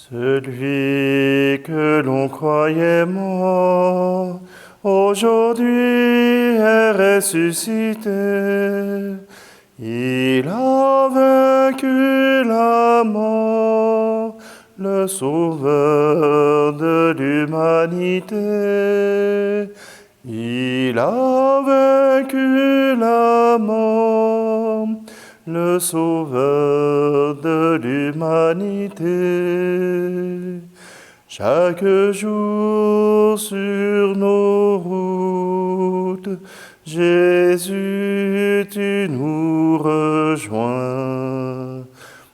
Celui que l'on croyait mort, aujourd'hui est ressuscité. Il a vaincu la mort, le sauveur de l'humanité. Il a vaincu la mort, le sauveur de l'humanité. Chaque jour sur nos routes, Jésus, tu nous rejoins.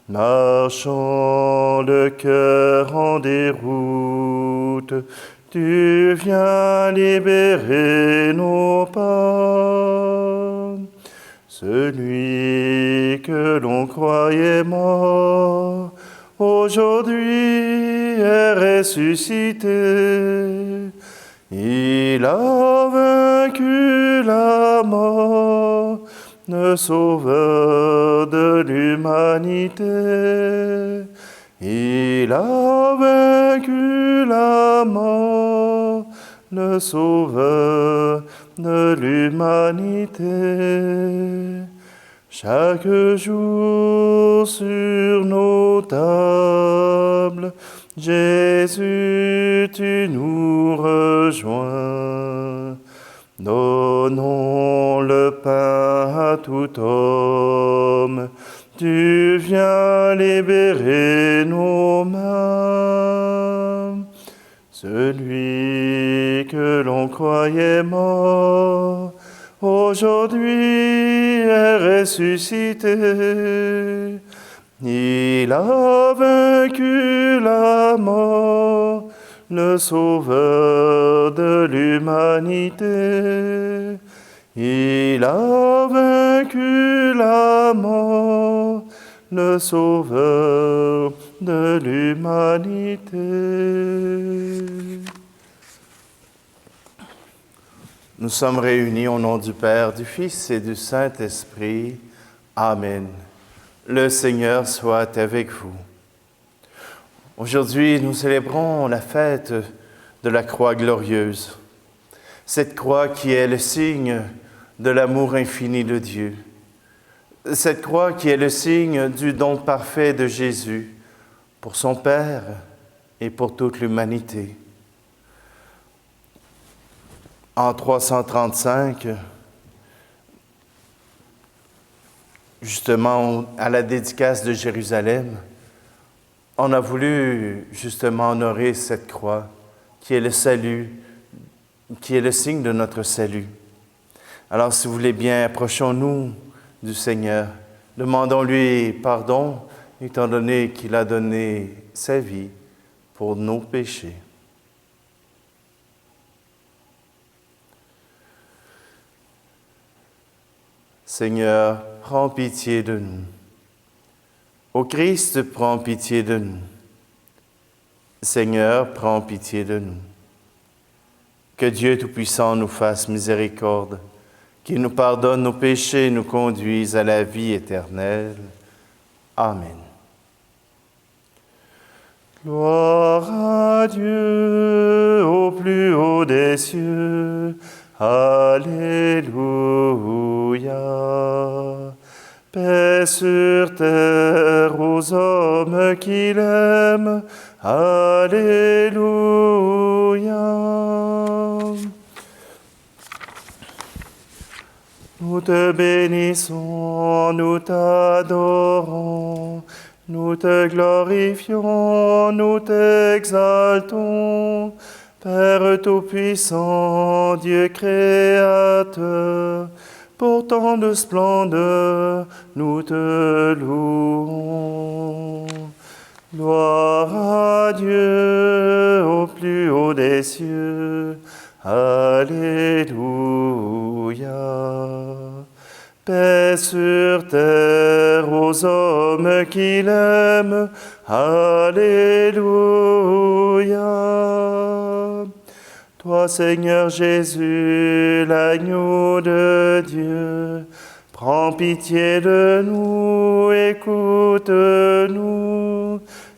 Marchant le cœur en déroute, tu viens libérer nos pas. Celui que l'on croyait mort, aujourd'hui est ressuscité. Il a vaincu la mort, le sauveur de l'humanité. Il a vaincu la mort, le sauveur de l'humanité. Chaque jour sur nos tables, Jésus, tu nous rejoins. Donnons le pain à tout homme, tu viens libérer nos mains. Celui que l'on croyait mort, aujourd'hui est ressuscité. Il a vaincu la mort, le sauveur de l'humanité. Il a vaincu la mort, le sauveur de l'humanité. Nous sommes réunis au nom du Père, du Fils et du Saint-Esprit. Amen. Le Seigneur soit avec vous. Aujourd'hui, nous célébrons la fête de la croix glorieuse. Cette croix qui est le signe de l'amour infini de Dieu. Cette croix qui est le signe du don parfait de Jésus pour son Père et pour toute l'humanité. En 335, justement à la dédicace de Jérusalem, on a voulu justement honorer cette croix qui est le salut, qui est le signe de notre salut. Alors si vous voulez bien, approchons-nous du Seigneur, demandons-lui pardon, étant donné qu'il a donné sa vie pour nos péchés. Seigneur, prends pitié de nous. Ô Christ, prends pitié de nous. Seigneur, prends pitié de nous. Que Dieu Tout-Puissant nous fasse miséricorde, qu'il nous pardonne nos péchés et nous conduise à la vie éternelle. Amen. Gloire à Dieu au plus haut des cieux. Alléluia. Paix sur terre aux hommes qu'il aime. Alléluia. Nous te bénissons, nous t'adorons, nous te glorifions, nous t'exaltons. Père Tout-Puissant, Dieu Créateur, pour tant de splendeur, nous te louons. Gloire à Dieu au plus haut des cieux. Alléluia. Paix sur terre aux hommes qu'il aime. Alléluia. Toi, Seigneur Jésus, l'agneau de Dieu, prends pitié de nous, écoute-nous.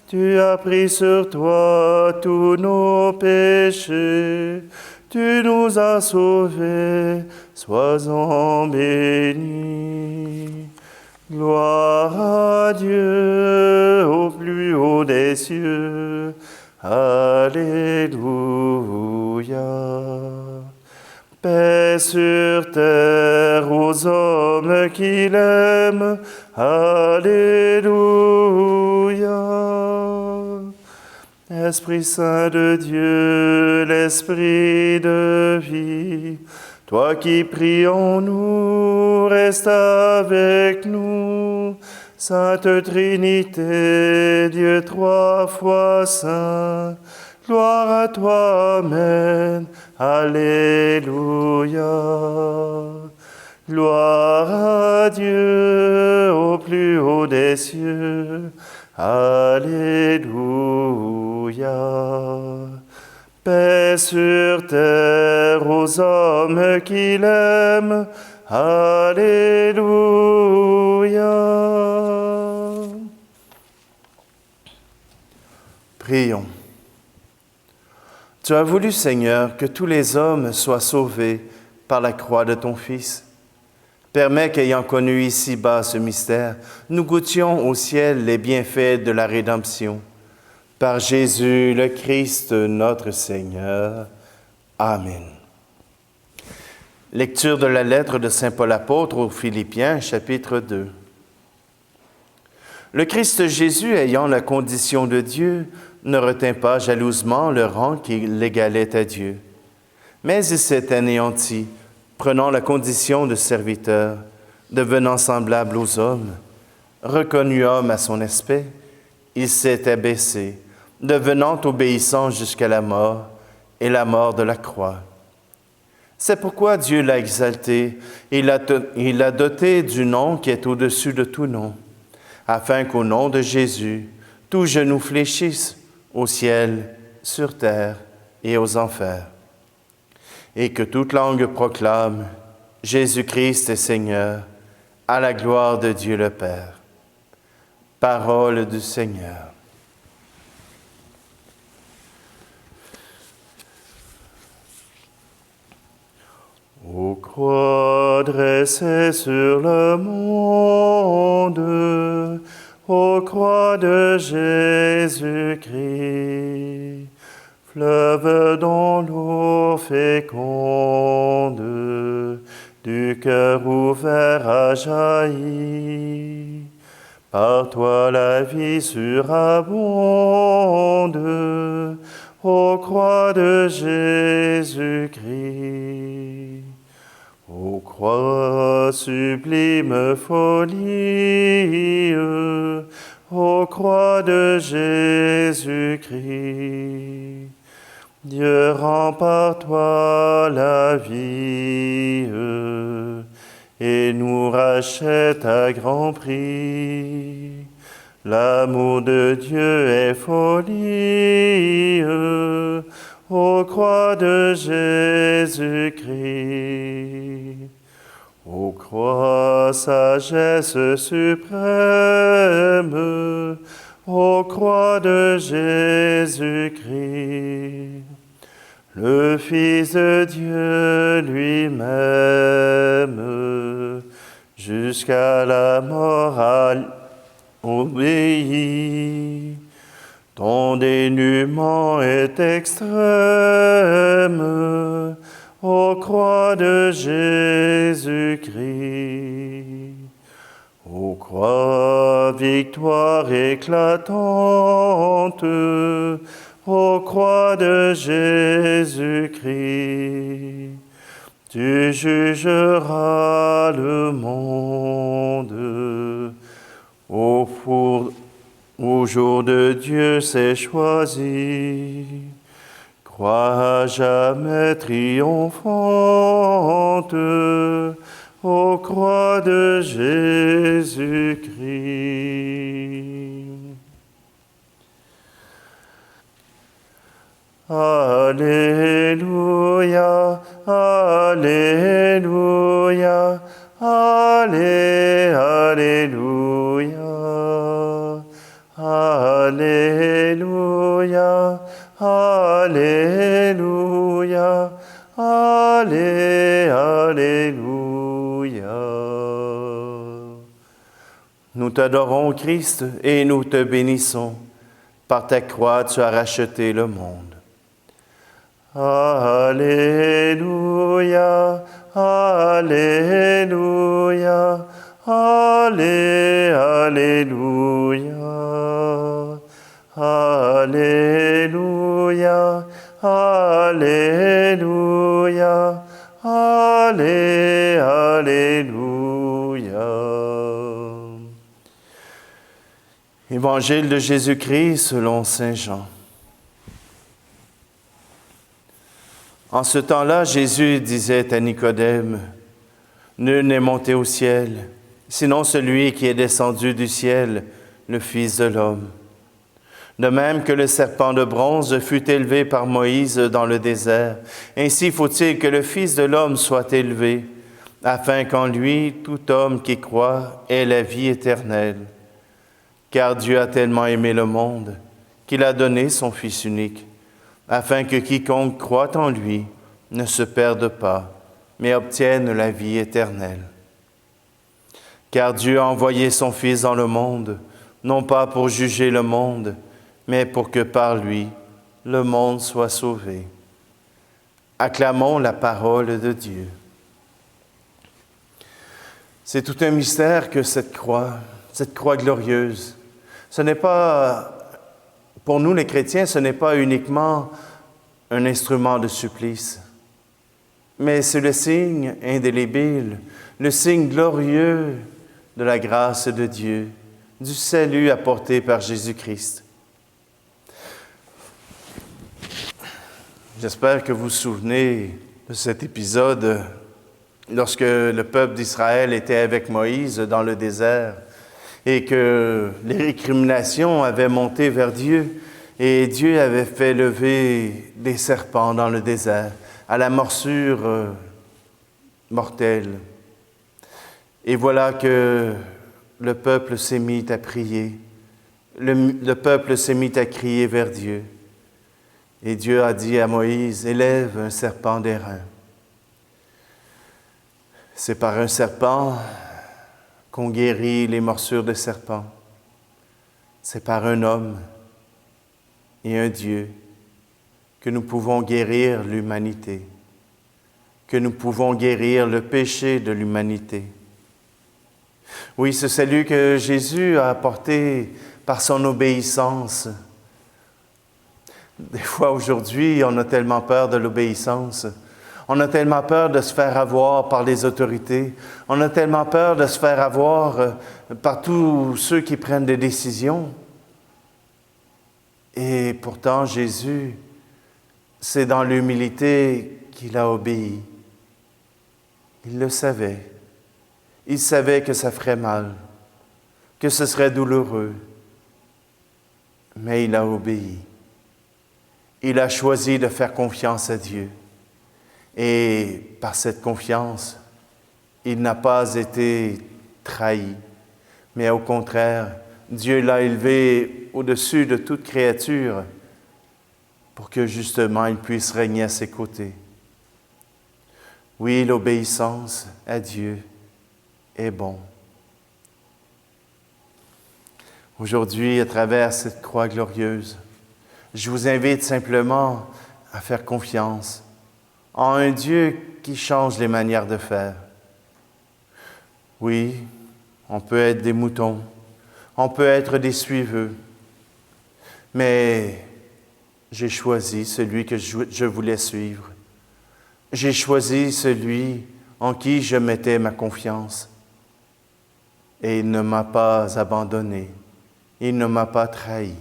Tu as pris sur toi tous nos péchés. Tu nous as sauvés. Sois-en béni. Gloire à Dieu au plus haut des cieux. Alléluia. Paix sur terre aux hommes qui l'aiment. Alléluia. Esprit Saint de Dieu, l'Esprit de vie, toi qui pries en nous, reste avec nous. Sainte Trinité, Dieu trois fois saint, gloire à toi, Amen. Alléluia. Gloire à Dieu au plus haut des cieux. Alléluia. Paix sur terre aux hommes qui l'aiment. Alléluia. Prions. Tu as voulu, Seigneur, que tous les hommes soient sauvés par la croix de ton Fils. Permets qu'ayant connu ici-bas ce mystère, nous goûtions au ciel les bienfaits de la rédemption. Par Jésus le Christ, notre Seigneur. Amen. Lecture de la lettre de saint Paul apôtre aux Philippiens, chapitre 2. Le Christ Jésus, ayant la condition de Dieu, ne retint pas jalousement le rang qui l'égalait à Dieu. Mais il s'est anéanti, prenant la condition de serviteur, devenant semblable aux hommes. Reconnu homme à son aspect, il s'est abaissé, devenant obéissant jusqu'à la mort, et la mort de la croix. C'est pourquoi Dieu l'a exalté, il l'a doté du nom qui est au-dessus de tout nom, afin qu'au nom de Jésus, tout genou fléchisse au ciel, sur terre et aux enfers, et que toute langue proclame Jésus-Christ est Seigneur, à la gloire de Dieu le Père. Parole du Seigneur. Aux croix dressées sur le monde, aux croix de Jésus-Christ, fleuve dont l'eau féconde, du cœur ouvert a jailli. Par toi la vie surabonde, aux croix de Jésus-Christ. Ô croix sublime folie, ô croix de Jésus-Christ, Dieu rend par toi la vie et nous rachète à grand prix. L'amour de Dieu est folie, ô croix de Jésus-Christ. Ô croix, sagesse suprême, ô croix de Jésus-Christ. Le Fils de Dieu lui-même, jusqu'à la mort a obéi. Ton dénuement est extrême, ô croix de Jésus-Christ. Ô croix, victoire éclatante, ô croix de Jésus-Christ, tu jugeras le monde. Au jour de Dieu c'est choisi, croix à jamais triomphante, ô croix de Jésus-Christ. Alléluia, Alléluia, Alléluia, Alléluia. Alléluia, Alléluia, Alléluia. Nous t'adorons, Christ, et nous te bénissons. Par ta croix, tu as racheté le monde. Alléluia, Alléluia, Alléluia, Alléluia, Alléluia, Alléluia. Évangile de Jésus-Christ selon saint Jean. En ce temps-là, Jésus disait à Nicodème, « Nul n'est monté au ciel, sinon celui qui est descendu du ciel, le Fils de l'homme. De même que le serpent de bronze fut élevé par Moïse dans le désert, ainsi faut-il que le Fils de l'homme soit élevé, afin qu'en lui, tout homme qui croit ait la vie éternelle. Car Dieu a tellement aimé le monde qu'il a donné son Fils unique, afin que quiconque croit en lui ne se perde pas, mais obtienne la vie éternelle. Car Dieu a envoyé son Fils dans le monde, non pas pour juger le monde, mais pour que par lui, le monde soit sauvé. Acclamons la parole de Dieu. C'est tout un mystère que cette croix glorieuse, ce n'est pas, pour nous les chrétiens, ce n'est pas uniquement un instrument de supplice, mais c'est le signe indélébile, le signe glorieux de la grâce de Dieu, du salut apporté par Jésus-Christ. J'espère que vous vous souvenez de cet épisode lorsque le peuple d'Israël était avec Moïse dans le désert et que les récriminations avaient monté vers Dieu et Dieu avait fait lever des serpents dans le désert à la morsure mortelle. Et voilà que le peuple s'est mis à prier, le peuple s'est mis à crier vers Dieu. Et Dieu a dit à Moïse, « Élève un serpent d'airain. » C'est par un serpent qu'on guérit les morsures de serpent. C'est par un homme et un Dieu que nous pouvons guérir l'humanité, que nous pouvons guérir le péché de l'humanité. Oui, ce salut que Jésus a apporté par son obéissance. Des fois, aujourd'hui, on a tellement peur de l'obéissance. On a tellement peur de se faire avoir par les autorités. On a tellement peur de se faire avoir par tous ceux qui prennent des décisions. Et pourtant, Jésus, c'est dans l'humilité qu'il a obéi. Il le savait. Il savait que ça ferait mal, que ce serait douloureux. Mais il a obéi. Il a choisi de faire confiance à Dieu. Et par cette confiance, il n'a pas été trahi, mais au contraire, Dieu l'a élevé au-dessus de toute créature pour que justement il puisse régner à ses côtés. Oui, l'obéissance à Dieu est bon. Aujourd'hui, à travers cette croix glorieuse, je vous invite simplement à faire confiance en un Dieu qui change les manières de faire. Oui, on peut être des moutons, on peut être des suiveux, mais j'ai choisi celui que je voulais suivre. J'ai choisi celui en qui je mettais ma confiance. Et il ne m'a pas abandonné, il ne m'a pas trahi.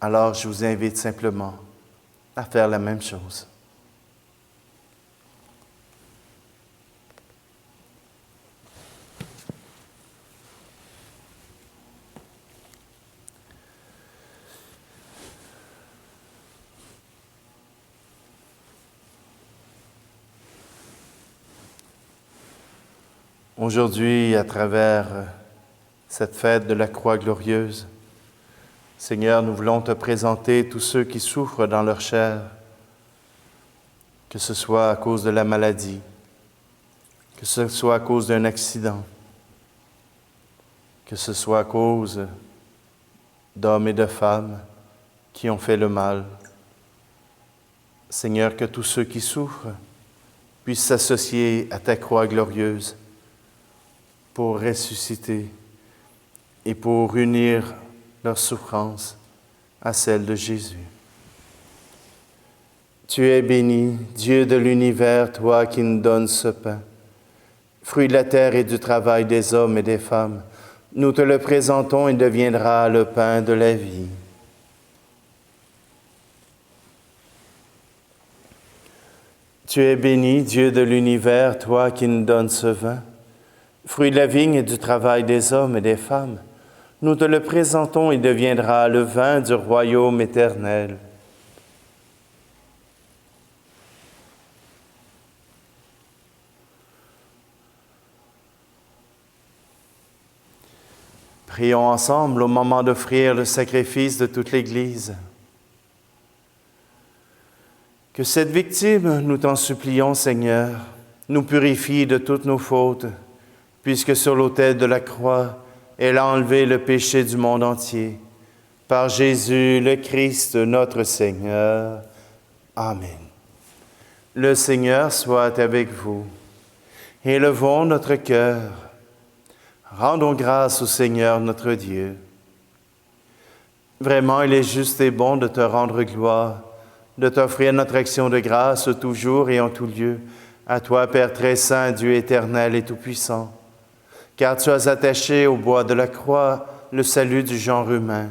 Alors je vous invite simplement à faire la même chose. Aujourd'hui, à travers cette fête de la Croix glorieuse, Seigneur, nous voulons te présenter tous ceux qui souffrent dans leur chair, que ce soit à cause de la maladie, que ce soit à cause d'un accident, que ce soit à cause d'hommes et de femmes qui ont fait le mal. Seigneur, que tous ceux qui souffrent puissent s'associer à ta croix glorieuse pour ressusciter et pour unir leur souffrance à celle de Jésus. Tu es béni, Dieu de l'univers, toi qui nous donnes ce pain, fruit de la terre et du travail des hommes et des femmes. Nous te le présentons et deviendra le pain de la vie. Tu es béni, Dieu de l'univers, toi qui nous donnes ce vin, fruit de la vigne et du travail des hommes et des femmes. Nous te le présentons et deviendra le vin du royaume éternel. Prions ensemble au moment d'offrir le sacrifice de toute l'Église. Que cette victime, nous t'en supplions, Seigneur, nous purifie de toutes nos fautes, puisque sur l'autel de la croix, elle a enlevé le péché du monde entier. Par Jésus, le Christ, notre Seigneur. Amen. Le Seigneur soit avec vous. Élevons notre cœur. Rendons grâce au Seigneur notre Dieu. Vraiment, il est juste et bon de te rendre gloire, de t'offrir notre action de grâce toujours et en tout lieu, à toi, Père très saint, Dieu éternel et tout-puissant, car tu as attaché au bois de la croix le salut du genre humain,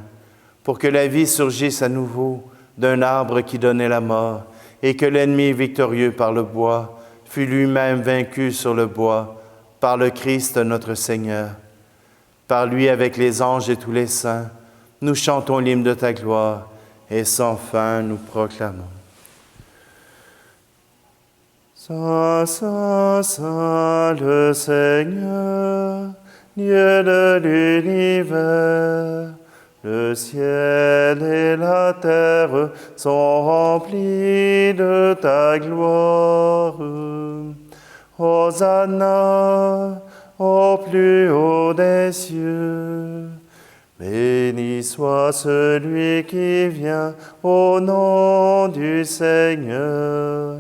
pour que la vie surgisse à nouveau d'un arbre qui donnait la mort, et que l'ennemi victorieux par le bois fût lui-même vaincu sur le bois, par le Christ notre Seigneur. Par lui, avec les anges et tous les saints, nous chantons l'hymne de ta gloire, et sans fin nous proclamons. Saint, Saint, Saint, le Seigneur, Dieu de l'univers, le ciel et la terre sont remplis de ta gloire. Hosanna au plus haut des cieux. Béni soit celui qui vient au nom du Seigneur.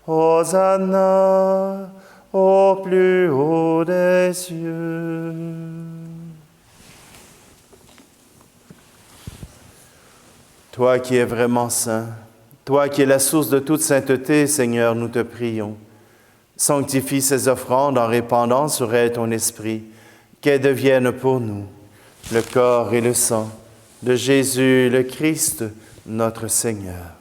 Hosanna au plus haut des cieux. Toi qui es vraiment saint, toi qui es la source de toute sainteté, Seigneur, nous te prions. Sanctifie ces offrandes en répandant sur elles ton esprit, qu'elles deviennent pour nous le corps et le sang de Jésus le Christ, notre Seigneur.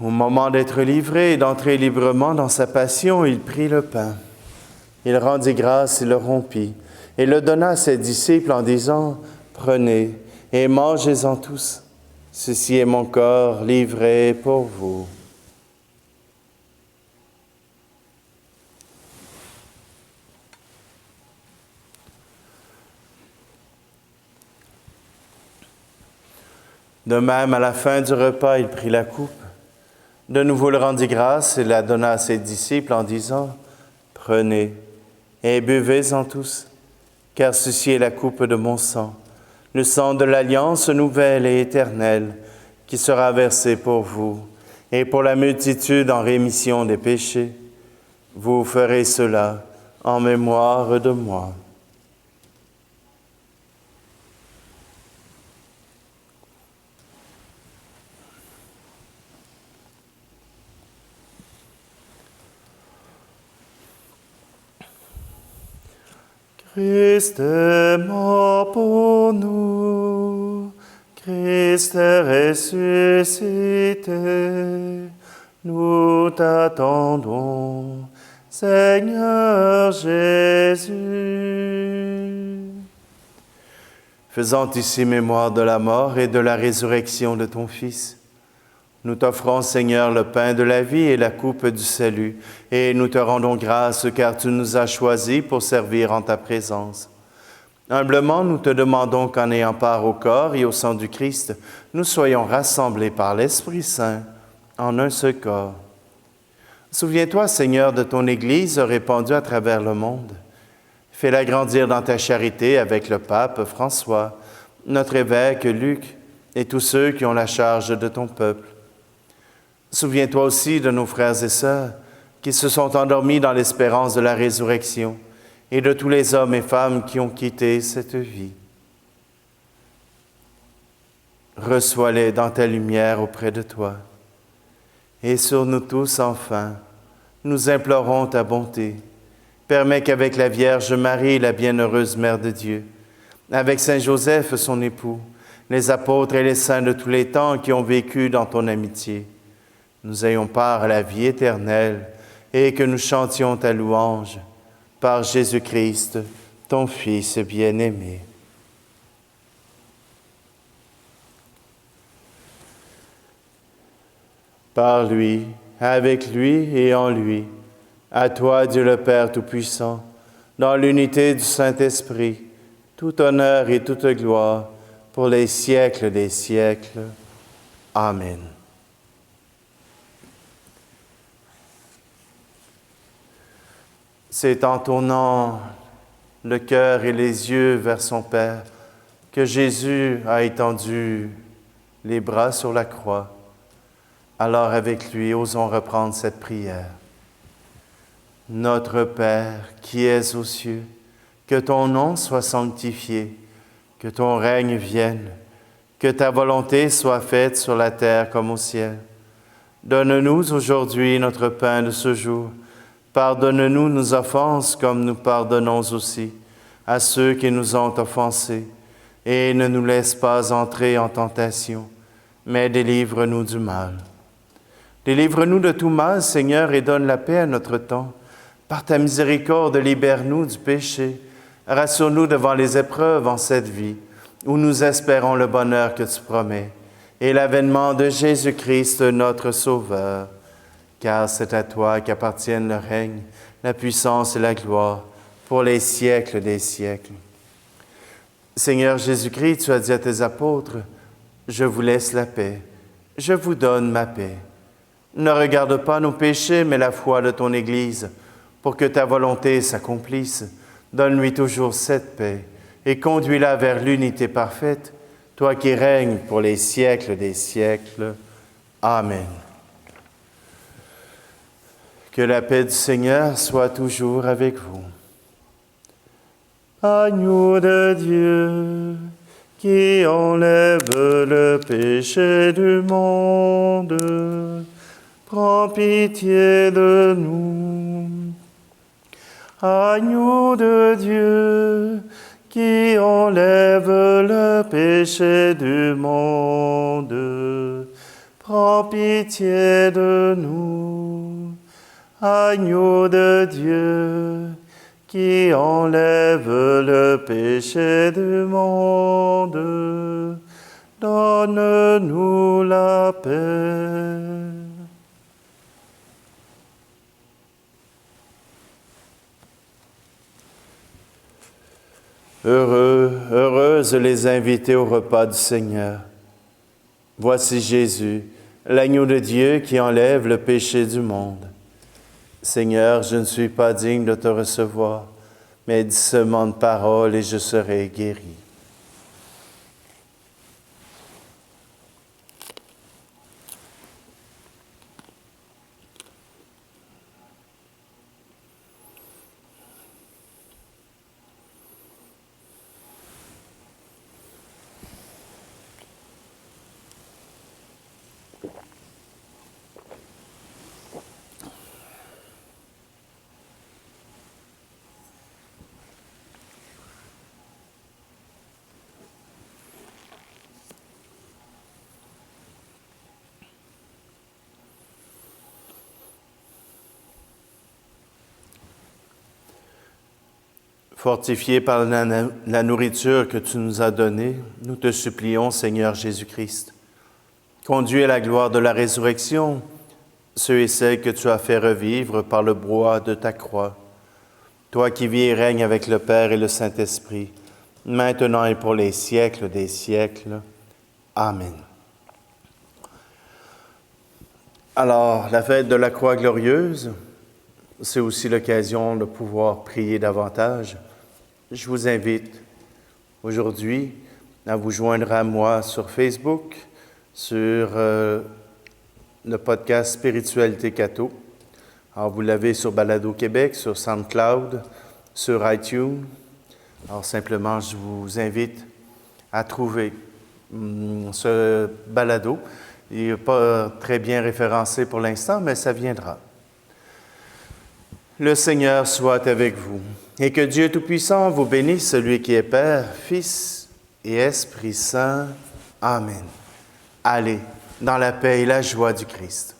Au moment d'être livré et d'entrer librement dans sa passion, il prit le pain. Il rendit grâce et le rompit, et le donna à ses disciples en disant, « Prenez et mangez-en tous. Ceci est mon corps livré pour vous. » De même, à la fin du repas, il prit la coupe. De nouveau, il rendit grâce et la donna à ses disciples en disant, « Prenez et buvez-en tous, car ceci est la coupe de mon sang, le sang de l'alliance nouvelle et éternelle, qui sera versé pour vous et pour la multitude en rémission des péchés. Vous ferez cela en mémoire de moi. » Christ est mort pour nous, Christ est ressuscité, nous t'attendons, Seigneur Jésus. Faisant ici mémoire de la mort et de la résurrection de ton Fils, nous t'offrons, Seigneur, le pain de la vie et la coupe du salut, et nous te rendons grâce car tu nous as choisis pour servir en ta présence. Humblement, nous te demandons qu'en ayant part au corps et au sang du Christ, nous soyons rassemblés par l'Esprit Saint en un seul corps. Souviens-toi, Seigneur, de ton Église répandue à travers le monde. Fais-la grandir dans ta charité avec le pape François, notre évêque Luc et tous ceux qui ont la charge de ton peuple. Souviens-toi aussi de nos frères et sœurs qui se sont endormis dans l'espérance de la résurrection et de tous les hommes et femmes qui ont quitté cette vie. Reçois-les dans ta lumière auprès de toi. Et sur nous tous, enfin, nous implorons ta bonté. Permets qu'avec la Vierge Marie, la bienheureuse Mère de Dieu, avec Saint Joseph, son époux, les apôtres et les saints de tous les temps qui ont vécu dans ton amitié, nous ayons part à la vie éternelle et que nous chantions ta louange par Jésus-Christ, ton Fils bien-aimé. Par lui, avec lui et en lui, à toi, Dieu le Père Tout-Puissant, dans l'unité du Saint-Esprit, tout honneur et toute gloire pour les siècles des siècles. Amen. C'est en tournant le cœur et les yeux vers son Père que Jésus a étendu les bras sur la croix. Alors avec lui, osons reprendre cette prière. Notre Père qui es aux cieux, que ton nom soit sanctifié, que ton règne vienne, que ta volonté soit faite sur la terre comme au ciel. Donne-nous aujourd'hui notre pain de ce jour. Pardonne-nous nos offenses comme nous pardonnons aussi à ceux qui nous ont offensés. Et ne nous laisse pas entrer en tentation, mais délivre-nous du mal. Délivre-nous de tout mal, Seigneur, et donne la paix à notre temps. Par ta miséricorde, libère-nous du péché. Rassure-nous devant les épreuves en cette vie, où nous espérons le bonheur que tu promets, et l'avènement de Jésus-Christ, notre Sauveur. Car c'est à toi qu'appartiennent le règne, la puissance et la gloire, pour les siècles des siècles. Seigneur Jésus-Christ, tu as dit à tes apôtres, « Je vous laisse la paix, je vous donne ma paix. » Ne regarde pas nos péchés, mais la foi de ton Église, pour que ta volonté s'accomplisse. Donne-lui toujours cette paix et conduis-la vers l'unité parfaite, toi qui règnes pour les siècles des siècles. Amen. Que la paix du Seigneur soit toujours avec vous. Agneau de Dieu, qui enlève le péché du monde, prends pitié de nous. Agneau de Dieu, qui enlève le péché du monde, prends pitié de nous. Agneau de Dieu, qui enlève le péché du monde, donne-nous la paix. Heureux, heureuses les invités au repas du Seigneur. Voici Jésus, l'agneau de Dieu qui enlève le péché du monde. Seigneur, je ne suis pas digne de te recevoir, mais dis seulement une parole et je serai guéri. Fortifiés par la nourriture que tu nous as donnée, nous te supplions, Seigneur Jésus-Christ. Conduis à la gloire de la résurrection ceux et celles que tu as fait revivre par le brouhaha de ta croix. Toi qui vis et règnes avec le Père et le Saint-Esprit, maintenant et pour les siècles des siècles. Amen. Alors, la fête de la Croix glorieuse, c'est aussi l'occasion de pouvoir prier davantage. Je vous invite aujourd'hui à vous joindre à moi sur Facebook, sur le podcast Spiritualité Catho. Alors, vous l'avez sur Balado Québec, sur SoundCloud, sur iTunes. Alors, simplement, je vous invite à trouver ce balado. Il n'est pas très bien référencé pour l'instant, mais ça viendra. Le Seigneur soit avec vous et que Dieu Tout-Puissant vous bénisse, celui qui est Père, Fils et Esprit Saint. Amen. Allez, dans la paix et la joie du Christ.